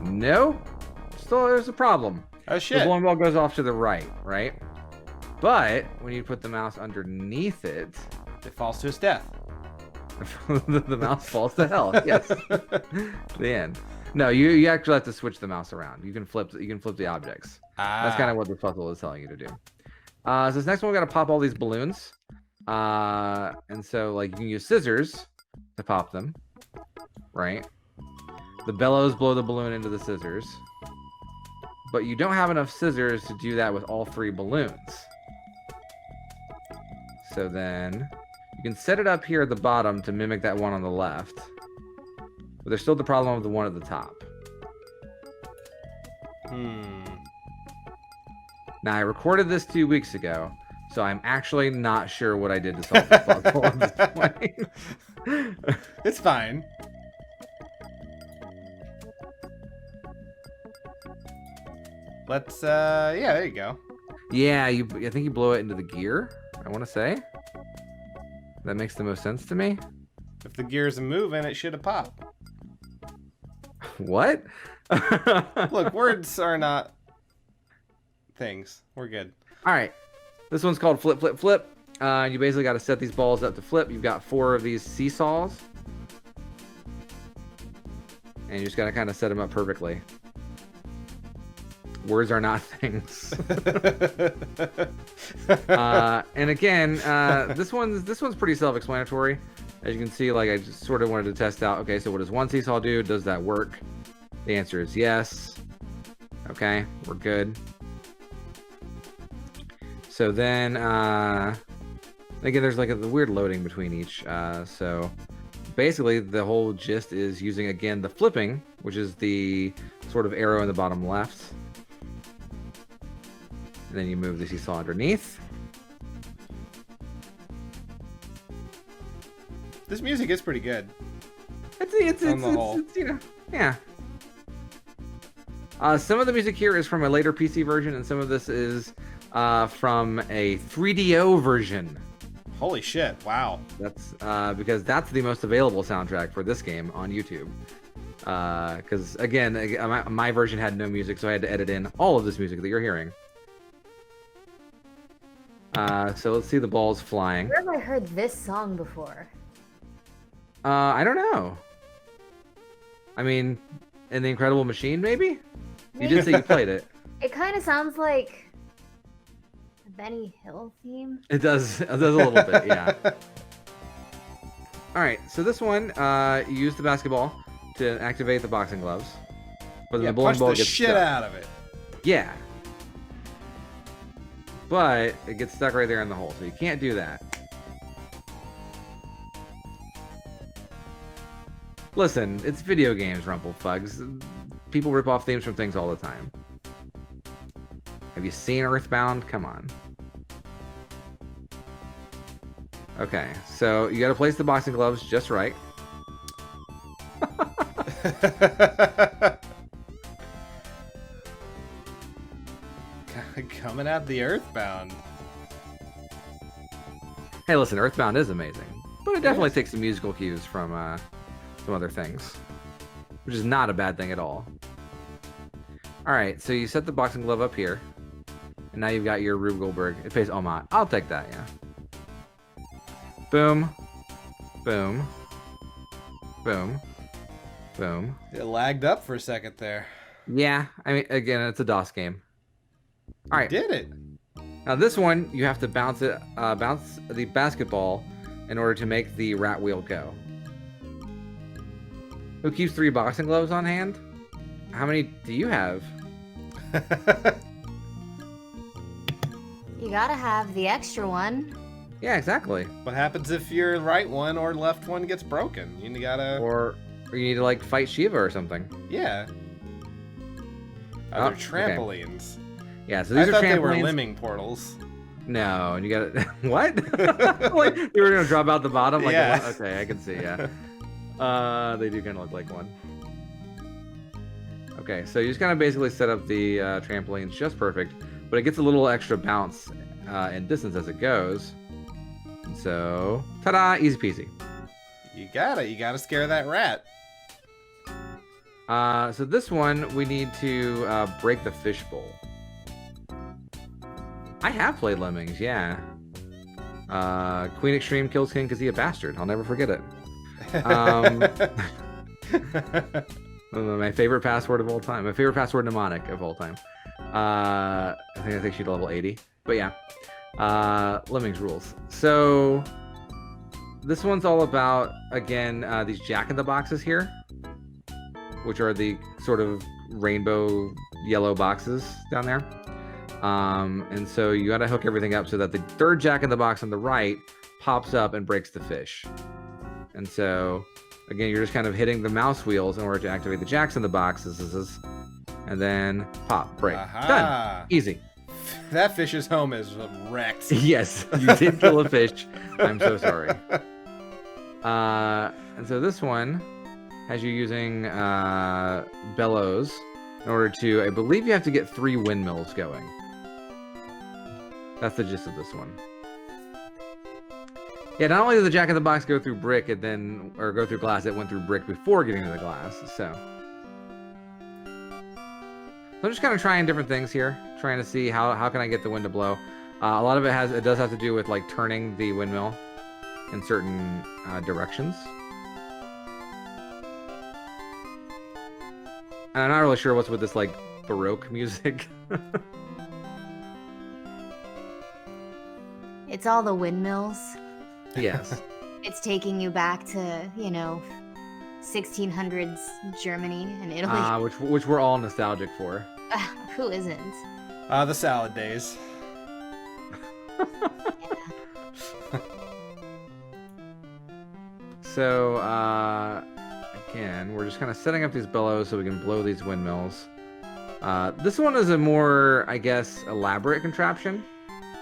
No, still there's a problem. Oh shit. The bowling ball goes off to the right, but when you put the mouse underneath it, It falls to its death. the mouse falls to hell. Yes. The end. No, you actually have to switch the mouse around. You can flip the objects. That's kind of what the puzzle is telling you to do. So this next one, we got to pop all these balloons. And so like you can use scissors to pop them, right? The bellows blow the balloon into the scissors, but you don't have enough scissors to do that with all 3 balloons. So then you can set it up here at the bottom to mimic that one on the left, but there's still the problem of the one at the top. Now I recorded this 2 weeks ago, so I'm actually not sure what I did to solve this puzzle at this point. It's fine. Let's yeah, there you go. Yeah, I think you blow it into the gear, I want to say. That makes the most sense to me. If the gears are moving, it should have popped. What? Look, words are not things. We're good. All right. This one's called Flip, Flip, Flip. You basically got to set these balls up to flip. You've got 4 of these seesaws. And you just got to kind of set them up perfectly. Words are not things. And again, this one's pretty self-explanatory. As you can see, like I just sort of wanted to test out. Okay, so what does one seesaw do? Does that work? The answer is yes. Okay, we're good. So then, again, there's like the weird loading between each. So basically, the whole gist is using again the flipping, which is the sort of arrow in the bottom left. And then you move the seesaw underneath. This music is pretty good. It's you know, yeah. Some of the music here is from a later PC version, and some of this is from a 3DO version. Holy shit! Wow. That's because that's the most available soundtrack for this game on YouTube. Because again, my version had no music, so I had to edit in all of this music that you're hearing. So let's see the balls flying. Where have I heard this song before? I don't know. I mean, in The Incredible Machine, maybe? You did say you played it. It kind of sounds like the Benny Hill theme. It does a little bit, yeah. Alright, so this one, you use the basketball to activate the boxing gloves. But then the bowling ball punch the gets shit stuck. out of it. Yeah. But it gets stuck right there in the hole, so you can't do that. Listen, it's video games, Rumplefugs. People rip off themes from things all the time. Have you seen Earthbound? Come on. Okay, so you got to place the boxing gloves just right. Coming out the Earthbound. Hey, listen, Earthbound is amazing, but it definitely takes some musical cues from some other things, which is not a bad thing at all. All right, so you set the boxing glove up here, and now you've got your Rube Goldberg. It pays Omat. I'll take that, yeah. Boom, boom, boom, boom. It lagged up for a second there. Yeah, I mean, again, it's a DOS game. All right, Did it? now this one you have to bounce the basketball in order to make the rat wheel go. Who keeps 3 boxing gloves on hand? How many do you have? You gotta have the extra one. Yeah, exactly. What happens if your right one or left one gets broken? You gotta... Or you need to like fight Shiva or something. Yeah. Oh, They're trampolines. Yeah, so these I are thought trampolines. they were lemming portals. No, and you got to what? Like you were gonna drop out the bottom? Like Yeah. Okay, I can see. Yeah. They do kind of look like one. Okay, so you just kind of basically set up the trampolines just perfect, but it gets a little extra bounce and distance as it goes. So, ta-da! Easy peasy. You gotta scare that rat. So this one we need to break the fishbowl. I have played Lemmings, yeah. Queen Extreme kills King because he a bastard. I'll never forget it. My favorite password of all time. My favorite password mnemonic of all time. I think I she's level 80. But yeah. Lemmings rules. So this one's all about, again, these jack-in-the-boxes here, which are the sort of rainbow yellow boxes down there. And so you got to hook everything up so that the third jack-in-the-box on the right pops up and breaks the fish. And so, again, you're just kind of hitting the mouse wheels in order to activate the jacks in the boxes. And then pop, break. Aha. Done. Easy. That fish's home is wrecked. Yes, you did kill a fish. I'm so sorry. And so this one has you using bellows in order to, I believe you have to get 3 windmills going. That's the gist of this one. Yeah, not only did the jack-in-the-box go through brick, or go through glass, it went through brick before getting to the glass, so. I'm just kind of trying different things here, trying to see how can I get the wind to blow. A lot of it does have to do with like turning the windmill in certain directions. And I'm not really sure what's with this like Baroque music. It's all the windmills. Yes. It's taking you back to, 1600s Germany and Italy. Which we're all nostalgic for. Who isn't? The salad days. So, again, we're just kind of setting up these bellows so we can blow these windmills. This one is a more, I guess, elaborate contraption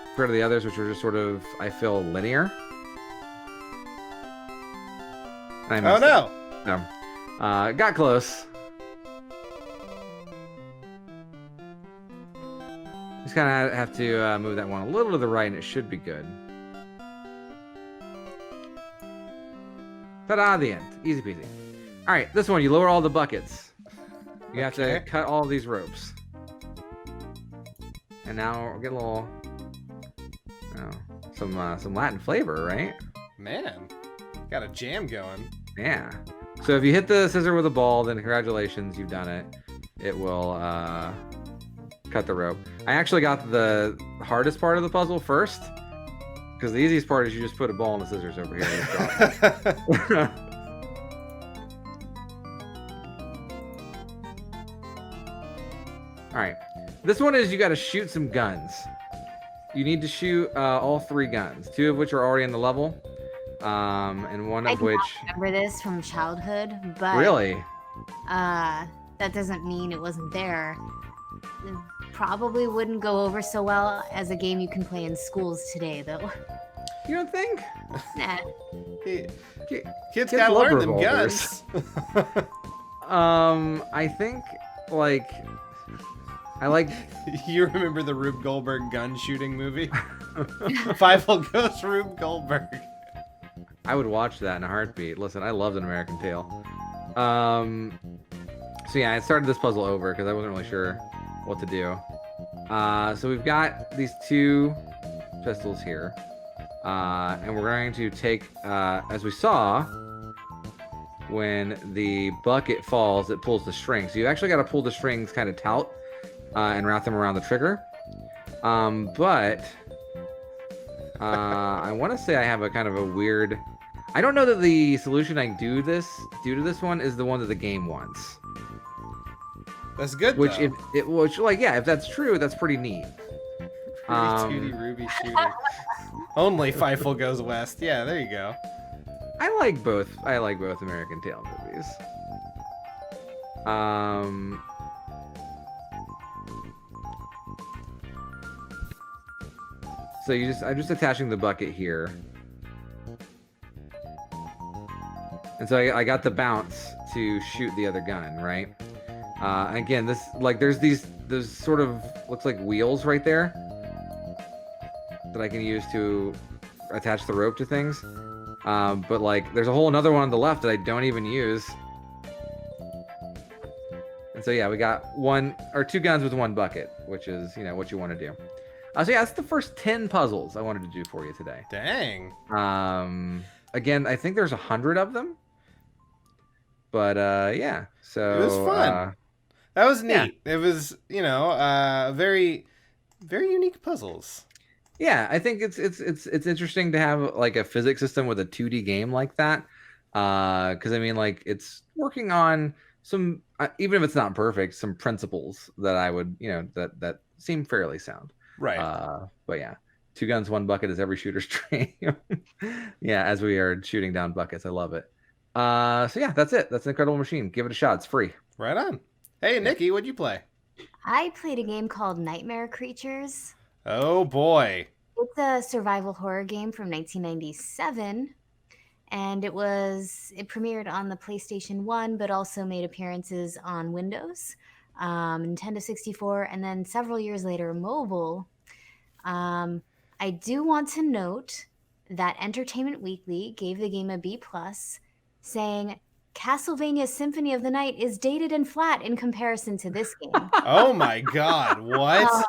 compared to the others, which are just sort of, I feel, linear. Oh no! No. Got close. Just kind of have to move that one a little to the right and it should be good. Ta-da, the end. Easy peasy. All right, this one, you lower all the buckets. You have to cut all these ropes. And now we'll get a little, some Latin flavor, right? Man, got a jam going. Yeah. So if you hit the scissor with a ball, then congratulations, you've done it. It will cut the rope. I actually got the hardest part of the puzzle first, because the easiest part is you just put a ball and the scissors over here. And drop. All right. This one is you got to shoot some guns. You need to shoot all 3 guns, 2 of which are already in the level. And one of which... I remember this from childhood, but... Really? That doesn't mean it wasn't there. probably wouldn't go over so well as a game you can play in schools today, though. You don't think? Nah. Hey, Ki- kids kids gotta love learn them revolvers. guns. I think like I like You remember the Rube Goldberg gun shooting movie? Fievel Ghost Rube Goldberg. I would watch that in a heartbeat. Listen, I loved An American Tail. So yeah, I started this puzzle over because I wasn't really sure what to do. So we've got these 2 pistols here. And we're going to take, as we saw, when the bucket falls, it pulls the string. So you actually got to pull the strings kind of taut and wrap them around the trigger. But I want to say I have a kind of a weird... I don't know that the solution I do to this one is the one that the game wants. That's good, Which, though. if that's true, that's pretty neat. Pretty Tootie Ruby shooter. Only Fievel goes west. Yeah, there you go. I like both American Tail movies. So I'm just attaching the bucket here. And so I got the bounce to shoot the other gun, right? Again, there's those sort of, looks like wheels right there that I can use to attach the rope to things. But like, there's a whole another one on the left that I don't even use. And so yeah, we got 2 guns with 1 bucket, which is, what you want to do. So yeah, that's the first 10 puzzles I wanted to do for you today. Dang. Again, I think there's 100 of them. But yeah, so... It was fun. That was neat. Yeah. It was, very, very unique puzzles. Yeah, I think it's interesting to have like a physics system with a 2D game like that. Because I mean, like, it's working on some, even if it's not perfect, some principles that I would, that seem fairly sound. Right. But yeah, 2 guns, 1 bucket is every shooter's dream. Yeah, as we are shooting down buckets, I love it. So yeah, that's it. That's an incredible machine. Give it a shot. It's free. Right on. Hey, Nikki, what'd you play? I played a game called Nightmare Creatures. Oh boy. It's a survival horror game from 1997. And it premiered on the PlayStation 1, but also made appearances on Windows, Nintendo 64, and then several years later, mobile. I do want to note that Entertainment Weekly gave the game a B+, saying Castlevania Symphony of the Night is dated and flat in comparison to this game. Oh my god, what?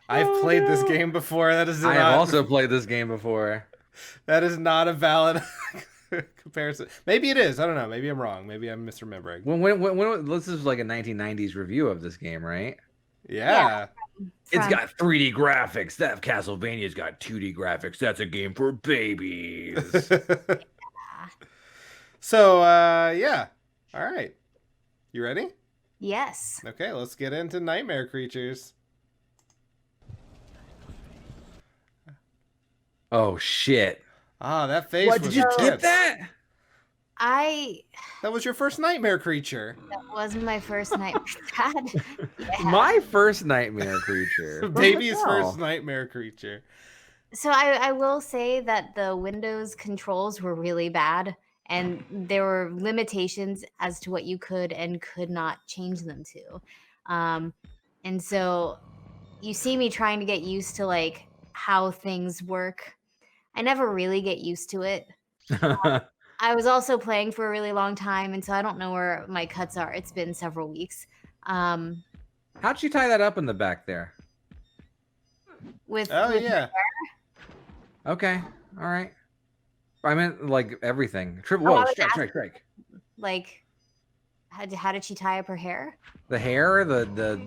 I've played this game before. I have also played this game before. That is not a valid comparison. Maybe it is. I don't know. Maybe I'm wrong. Maybe I'm misremembering. When this is like a 1990s review of this game, right? Yeah. It's got 3D graphics. That Castlevania's got 2D graphics. That's a game for babies. So, yeah. All right. You ready? Yes. Okay, let's get into Nightmare Creatures. Oh, shit. Ah, that face What, was did you intense. get that? That was your first Nightmare Creature. That was my first nightmare. Yeah. My first Nightmare Creature. Baby's first Nightmare Creature. So I will say that the Windows controls were really bad, and there were limitations as to what you could and could not change them to. And so you see me trying to get used to like how things work. I never really get used to it. I was also playing for a really long time, and so I don't know where my cuts are. It's been several weeks. How'd you tie that up in the back there? With yeah. Okay, all right. I meant like everything. Whoa, strike. Like, how did she tie up her hair? The hair, the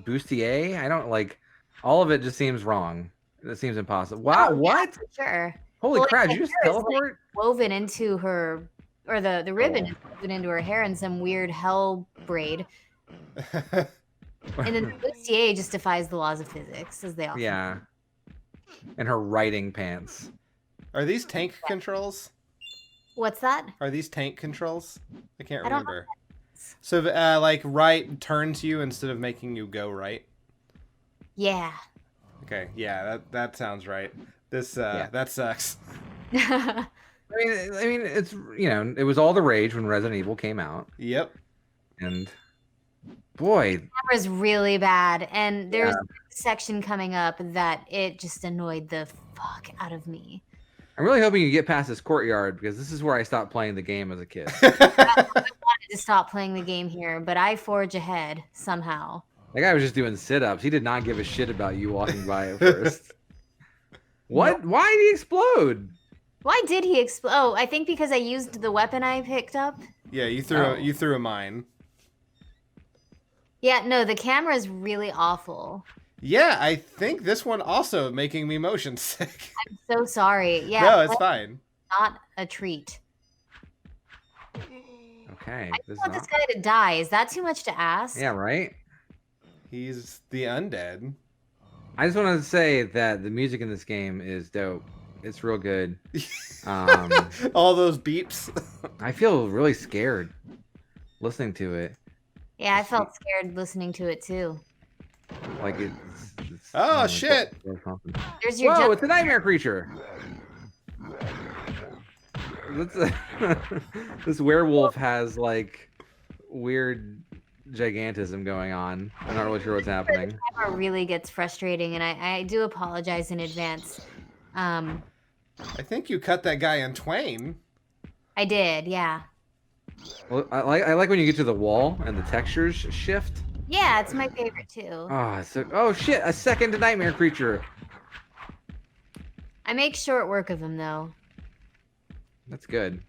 bustier. I don't like. All of it just seems wrong. It seems impossible. Wow, what? Yeah, sure. Holy crap! Did you just hair is, teleport? like, woven into her, or the ribbon is woven into her hair in some weird hell braid. And then the bustier just defies the laws of physics, as they often. Yeah. And her riding pants. Are these tank controls? What's that? Are these tank controls? I can't I don't remember. So, like, right turns you instead of making you go right? Yeah. Okay, yeah, that sounds right. This Yeah. that sucks. I mean, it's it was all the rage when Resident Evil came out, Yep. and boy, Camera's really bad, and there's yeah, a section coming up that it just annoyed the fuck out of me. I'm really hoping you get past this courtyard because this is where I stopped playing the game as a kid. To stop playing the game here, but I forge ahead somehow. That guy was just doing sit-ups. He did not give a shit about you walking by at first. What? No. Why did he explode? Why did he explode? Oh, I think because I used the weapon I picked up. Yeah, you Oh. threw a mine. Yeah, no, the camera is really awful. Yeah, I think this one also making me motion sick. I'm so sorry. Yeah, No, it's fine. not a treat. Okay. I just want this guy to die. Is that too much to ask? Yeah, right? He's the undead. I just wanted to say that the music in this game is dope. It's real good. Um, All those beeps. I feel really scared listening to it. Yeah, I felt scared listening to it too. Like it's Oh, shit. There's your Whoa, jump. it's a nightmare creature. This werewolf has like weird gigantism going on. I'm not really sure what's happening. The camera really gets frustrating, and I do apologize in advance. I think you cut that guy in twain. I did, yeah. Well, I like when you get to the wall and the textures shift. Yeah, it's my favorite too. Oh shit! A second nightmare creature. I make short work of him though. That's good.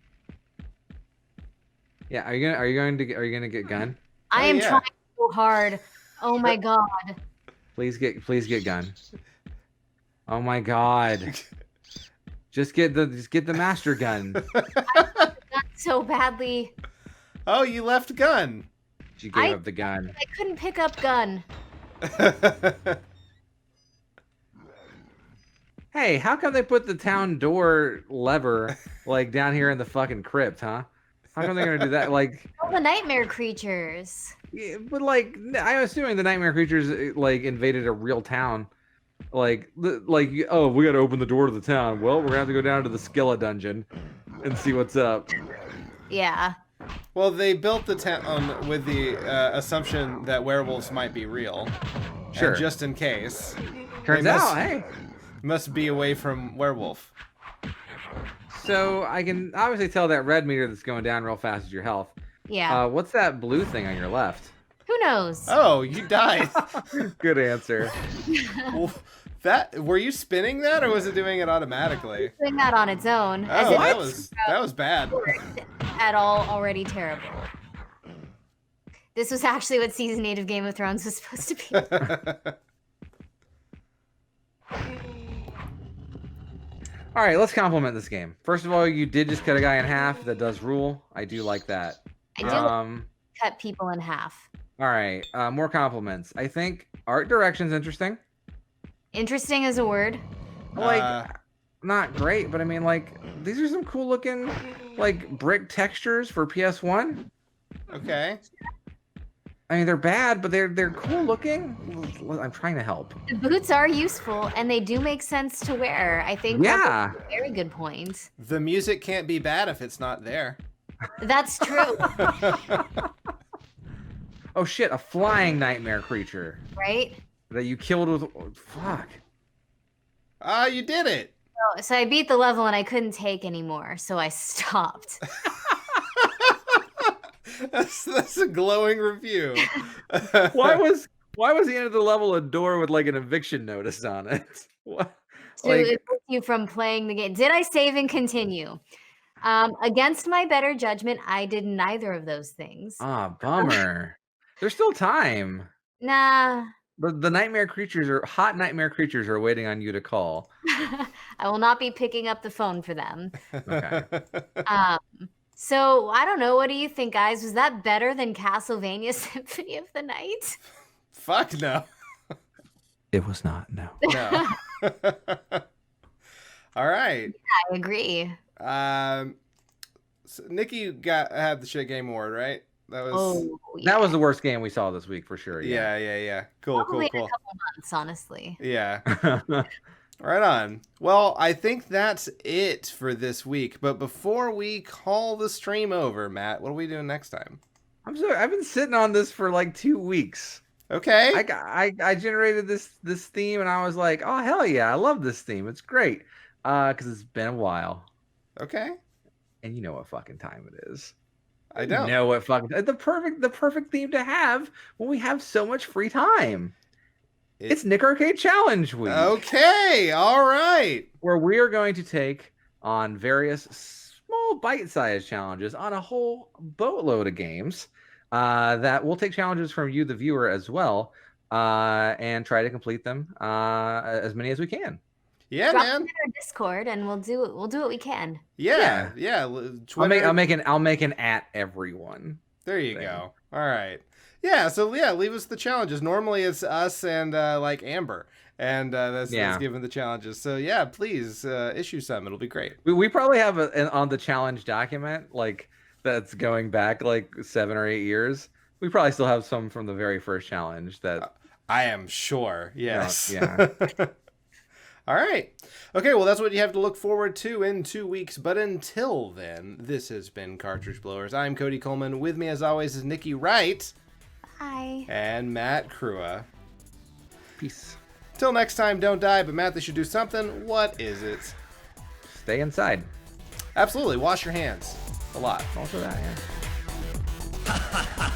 Yeah, are you gonna get gun? I Oh, am yeah. trying so hard. Oh my god. Please get gun. Oh my god. Just get the master gun. Not so badly. Oh, you left gun. She gave up the gun. I couldn't pick up gun. Hey, how come they put the town door lever like down here in the fucking crypt, huh? How come they're gonna do that? Like, All the nightmare creatures. yeah, but like, I'm assuming the nightmare creatures like invaded a real town. Like, oh, we gotta open the door to the town. Well, we're gonna have to go down to the Skilla dungeon and see what's up. Yeah. Well, they built the town with the assumption that werewolves might be real. Sure. And just in case. Turns They must- out, hey. Must be away from werewolf. So I can obviously tell that red meter that's going down real fast is your health. Yeah. What's that blue thing on your left? Who knows? Oh, you died. Good answer. Well, were you spinning that, or was it doing it automatically? Doing that on its own. As Oh, if that was bad. at all already terrible. This was actually what season 8 of Game of Thrones was supposed to be. All right, let's compliment this game. First of all, you did just cut a guy in half. That does rule. I do like that. I do cut people in half. All right, more compliments. I think art direction's interesting. Interesting is a word. Like, not great, but I mean, like, these are some cool looking, like, brick textures for PS1. Okay. I mean, they're bad, but they're cool looking. I'm trying to help. The boots are useful, and they do make sense to wear. I think Yeah. that's a very good point. The music can't be bad if it's not there. That's true, Oh shit, a flying nightmare creature right? that you killed with. Fuck. Ah, you did it. So I beat the level, and I couldn't take anymore, so I stopped. That's a glowing review. Why was the end of the level a door with like an eviction notice on it? What? To evict you from playing the game. Did I save and continue? Against my better judgment, I did neither of those things. Bummer. There's still time. Nah. The nightmare creatures hot nightmare creatures are waiting on you to call. I will not be picking up the phone for them. Okay. So I don't know. What do you think, guys? Was that better than Castlevania Symphony of the Night? Fuck no. It was not. No. No. All right. I agree. So Nikki had the shit game award, right? That was. Oh, That was the worst game we saw this week for sure. Yeah. Cool. probably in a couple months, honestly. Yeah. Yeah. Right on. Well, I think that's it for this week. But before we call the stream over, Matt, what are we doing next time? I'm sorry. I've been sitting on this for like 2 weeks. Okay. I generated this theme and I was like, oh hell yeah, I love this theme. It's great. Because it's been a while. Okay. And you know what fucking time it is. I don't. know what fucking the perfect theme to have when we have so much free time. It's Nick Arcade Challenge Week. Okay, all right. Where we are going to take on various small bite-sized challenges on a whole boatload of games. That we'll take challenges from you, the viewer, as well, and try to complete them as many as we can. Yeah, Drop man. them in our Discord, and we'll do what we can. Yeah. Twitter. I'll make an at everyone. There you thing. go. All right. Yeah. So leave us the challenges. Normally it's us and like Amber, and that's given the challenges. So yeah, please issue some. It'll be great. We probably have on the challenge document like that's going back like 7 or 8 years. We probably still have some from the very first challenge that I am sure. Yes. Yeah. All right. Okay, well, that's what you have to look forward to in 2 weeks. But until then, this has been Cartridge Blowers. I'm Cody Coleman. With me, as always, is Nikki Wright. Bye. And Matt Crua. Peace. Till next time, don't die. But Matt, they should do something. What is it? Stay inside. Absolutely. Wash your hands. A lot. Also that, yeah.